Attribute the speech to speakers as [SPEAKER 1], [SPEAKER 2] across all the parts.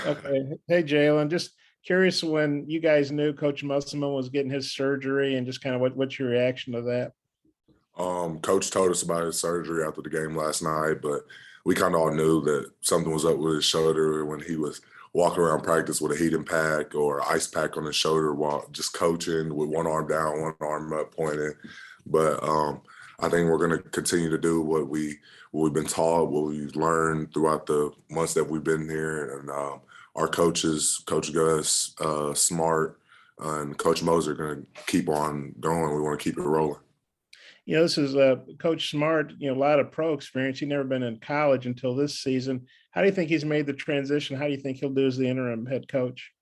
[SPEAKER 1] Okay. Hey, Jaylin, just curious when you guys knew Coach Musselman was getting his surgery and just kind of what's your reaction to that?
[SPEAKER 2] Coach told us about his surgery after the game last night, but we kind of all knew that something was up with his shoulder when he was walking around practice with a heating pack or ice pack on his shoulder while just coaching with one arm down, one arm up pointing. But I think we're going to continue to do what we've been taught, what we've learned throughout the months that we've been here, and our coaches, Coach Gus, Smart, and Coach Moser, are going to keep on going. We want to keep it rolling.
[SPEAKER 1] This is Coach Smart, a lot of pro experience. He'd never been in college until this season. How do you think he's made the transition? How do you think he'll do as the interim head coach?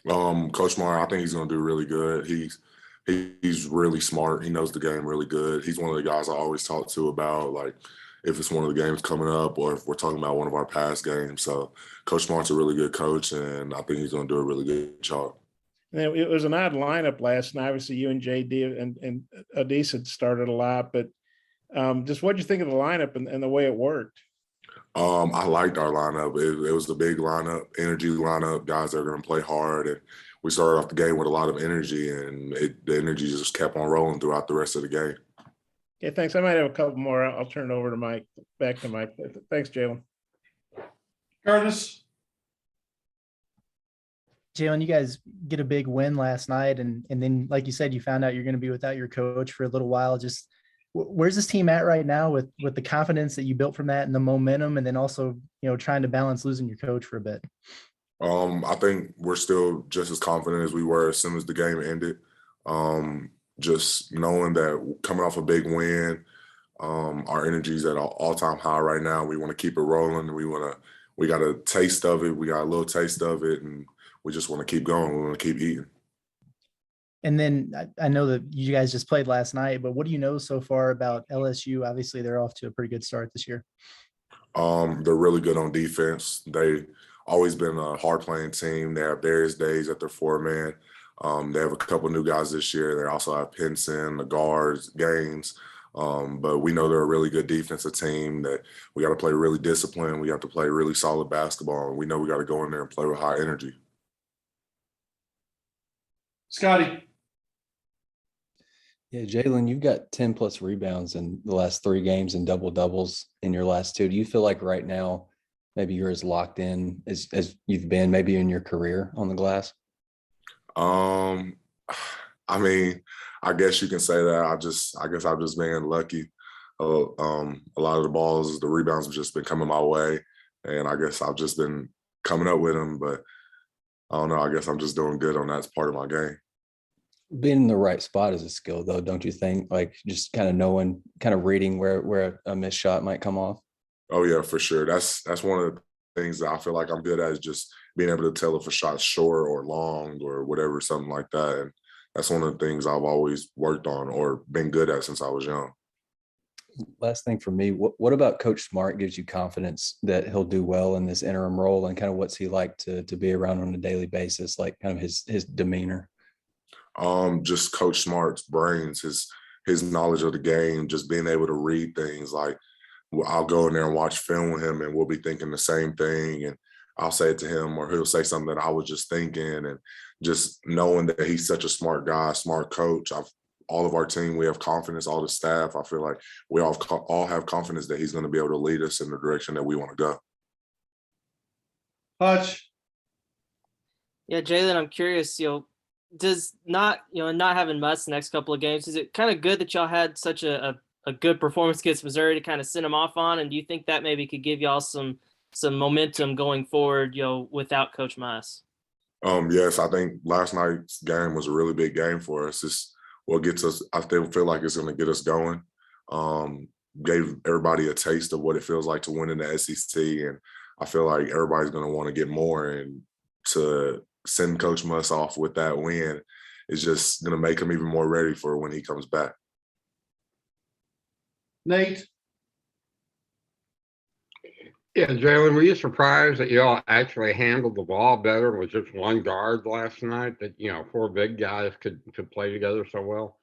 [SPEAKER 2] Coach Smart, I think he's going to do really good. He's really smart. He knows the game really good. He's one of the guys I always talk to about, like, if it's one of the games coming up or if we're talking about one of our past games. So Coach Smart's a really good coach, and I think he's going to do a really good job.
[SPEAKER 1] And it was an odd lineup last night. Obviously, you and JD and Adis had started a lot, but just what did you think of the lineup and the way it worked?
[SPEAKER 2] I liked our lineup. It was a big lineup, energy lineup, guys that are going to play hard. And we started off the game with a lot of energy, and the energy just kept on rolling throughout the rest of the game.
[SPEAKER 1] Okay, thanks. I might have a couple more. I'll turn it over to Mike, back to Mike. Thanks, Jaylin.
[SPEAKER 3] Curtis.
[SPEAKER 4] Jaylin, you guys get a big win last night, and then, like you said, you found out you're going to be without your coach for a little while. Just where's this team at right now with the confidence that you built from that and the momentum, and then also trying to balance losing your coach for a bit?
[SPEAKER 2] I think we're still just as confident as we were as soon as the game ended. Just knowing that coming off a big win, our energy's at an all-time high right now. We want to keep it rolling. We got a taste of it. We got a little taste of it, and we just want to keep going. We want to keep eating.
[SPEAKER 4] And then I know that you guys just played last night, but what do you know so far about LSU? Obviously, they're off to a pretty good start this year.
[SPEAKER 2] They're really good on defense. They always been a hard-playing team. They have various days at their four-man. They have a couple new guys this year. They also have Pinson, the guards, Gaines. But we know they're a really good defensive team that we got to play really disciplined. We have to play really solid basketball. And we know we got to go in there and play with high energy.
[SPEAKER 3] Scotty.
[SPEAKER 5] Yeah, Jaylin, you've got 10 plus rebounds in the last 3 games and double doubles in your last 2. Do you feel like right now maybe you're as locked in as you've been maybe in your career on the glass?
[SPEAKER 2] I mean, I guess you can say that. I guess I've just been lucky. A lot of the rebounds have just been coming my way, and I guess I've just been coming up with them. But I don't know. I guess I'm just doing good on that part of my game.
[SPEAKER 5] Being in the right spot is a skill, though, don't you think? Like just kind of knowing, kind of reading where a missed shot might come off.
[SPEAKER 2] Oh yeah, for sure. That's one of the things that I feel like I'm good at, is just being able to tell if a shot's short or long or whatever, something like that. And that's one of the things I've always worked on or been good at since I was young.
[SPEAKER 5] Last thing for me, what about Coach Smart gives you confidence that he'll do well in this interim role, and kind of what's he like to be around on a daily basis, like kind of his demeanor?
[SPEAKER 2] Just Coach Smart's brains, his knowledge of the game, just being able to read things. Like, I'll go in there and watch film with him, and we'll be thinking the same thing, and I'll say it to him, or he'll say something that I was just thinking. And just knowing that he's such a smart guy, smart coach. All of our team, we have confidence, all the staff. I feel like we all have confidence that he's going to be able to lead us in the direction that we want to go.
[SPEAKER 3] Hutch.
[SPEAKER 6] Yeah, Jaylin, I'm curious, does not having Muss the next couple of games, is it kind of good that y'all had such a good performance against Missouri to kind of send them off on? And do you think that maybe could give y'all some momentum going forward, without Coach Muss?
[SPEAKER 2] Yes, I think last night's game was a really big game for us. It's what gets us, I feel like it's going to get us going. Gave everybody a taste of what it feels like to win in the SEC. And I feel like everybody's going to want to get more, and to send Coach Muss off with that win is just going to make him even more ready for when he comes back.
[SPEAKER 3] Nate.
[SPEAKER 7] Yeah, Jaylin, were you surprised that y'all actually handled the ball better with just one guard last night? That 4 big guys could play together so well.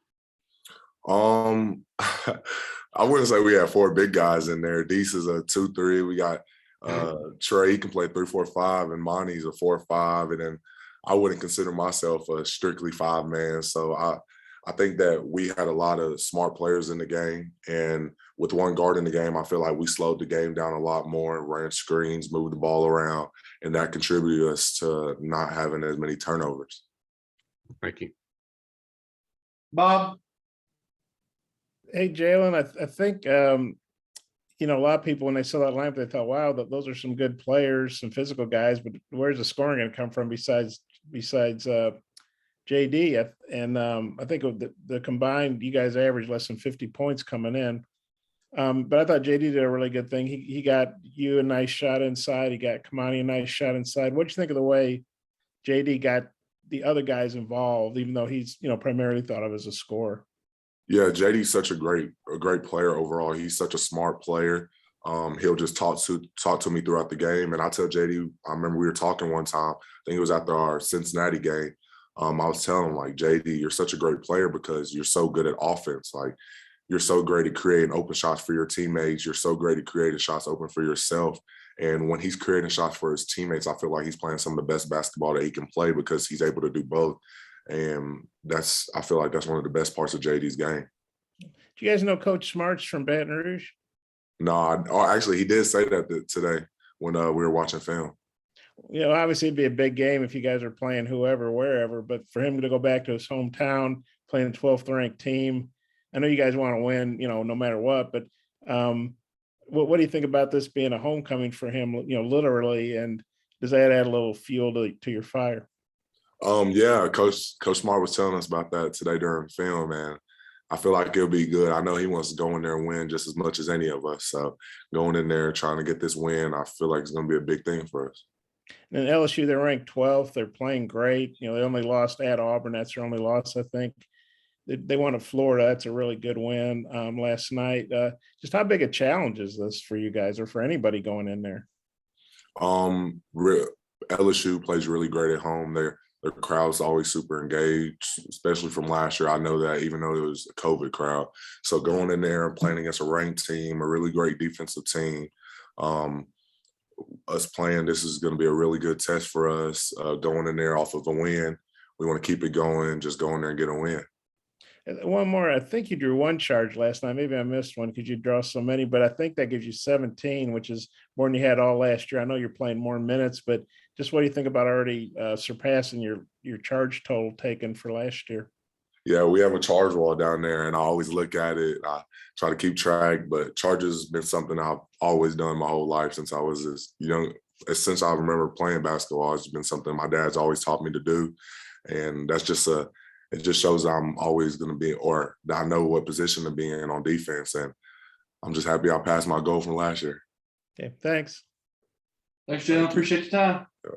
[SPEAKER 2] I wouldn't say we had 4 big guys in there. Deese is a 2-3. We got Trey, he can play 3-4-5, and Monty's a 4-5, and then I wouldn't consider myself a strictly 5-man. So I think that we had a lot of smart players in the game, and with one guard in the game, I feel like we slowed the game down a lot more, ran screens, moved the ball around, and that contributed us to not having as many turnovers.
[SPEAKER 7] Thank you.
[SPEAKER 3] Bob,
[SPEAKER 1] Hey, Jaylin, I think, a lot of people, when they saw that lineup, they thought, wow, those are some good players, some physical guys, but where's the scoring going to come from besides JD? And I think the combined, you guys averaged less than 50 points coming in. But I thought JD did a really good thing. He got you a nice shot inside. He got Kamani a nice shot inside. What'd you think of the way JD got the other guys involved, even though he's, primarily thought of as a scorer?
[SPEAKER 2] Yeah, JD's such a great player overall. He's such a smart player. He'll just talk to me throughout the game. And I tell JD, I remember we were talking one time, I think it was after our Cincinnati game. I was telling him, like, JD, you're such a great player because you're so good at offense. Like, you're so great at creating open shots for your teammates. You're so great at creating shots open for yourself. And when he's creating shots for his teammates, I feel like he's playing some of the best basketball that he can play because he's able to do both. And I feel like that's one of the best parts of JD's game.
[SPEAKER 1] Do you guys know Coach Smarts from Baton Rouge?
[SPEAKER 2] No, actually, he did say that today when we were watching film.
[SPEAKER 1] Obviously it'd be a big game if you guys are playing whoever, wherever, but for him to go back to his hometown, playing the 12th ranked team, I know you guys want to win, no matter what, but what do you think about this being a homecoming for him, literally, and does that add a little fuel to your fire?
[SPEAKER 2] Yeah, Coach Smart was telling us about that today during film, and I feel like it'll be good. I know he wants to go in there and win just as much as any of us. So going in there trying to get this win, I feel like it's going to be a big thing for us.
[SPEAKER 1] And LSU, they're ranked 12th. They're playing great. They only lost at Auburn. That's their only loss, I think. They won at Florida. That's a really good win last night. Just how big a challenge is this for you guys or for anybody going in there?
[SPEAKER 2] LSU plays really great at home. Their crowd's always super engaged, especially from last year. I know that, even though it was a COVID crowd. So going in there and playing against a ranked team, a really great defensive team, us playing, this is going to be a really good test for us. Going in there off of a win, we want to keep it going, just go in there and get a win.
[SPEAKER 1] One more, I think you drew one charge last night. Maybe I missed one because you draw so many, but I think that gives you 17, which is more than you had all last year. I know you're playing more minutes, but just what do you think about already surpassing your charge total taken for last year?
[SPEAKER 2] Yeah, we have a charge wall down there, and I always look at it. I try to keep track, but charges has been something I've always done my whole life since I was this young. Since I remember playing basketball, it's been something my dad's always taught me to do, and that's just it just shows I'm always going to be, or that I know what position to be in on defense, and I'm just happy I passed my goal from last year.
[SPEAKER 1] Okay, thanks.
[SPEAKER 3] thanks, Jaylin. Appreciate your time.
[SPEAKER 2] Yeah.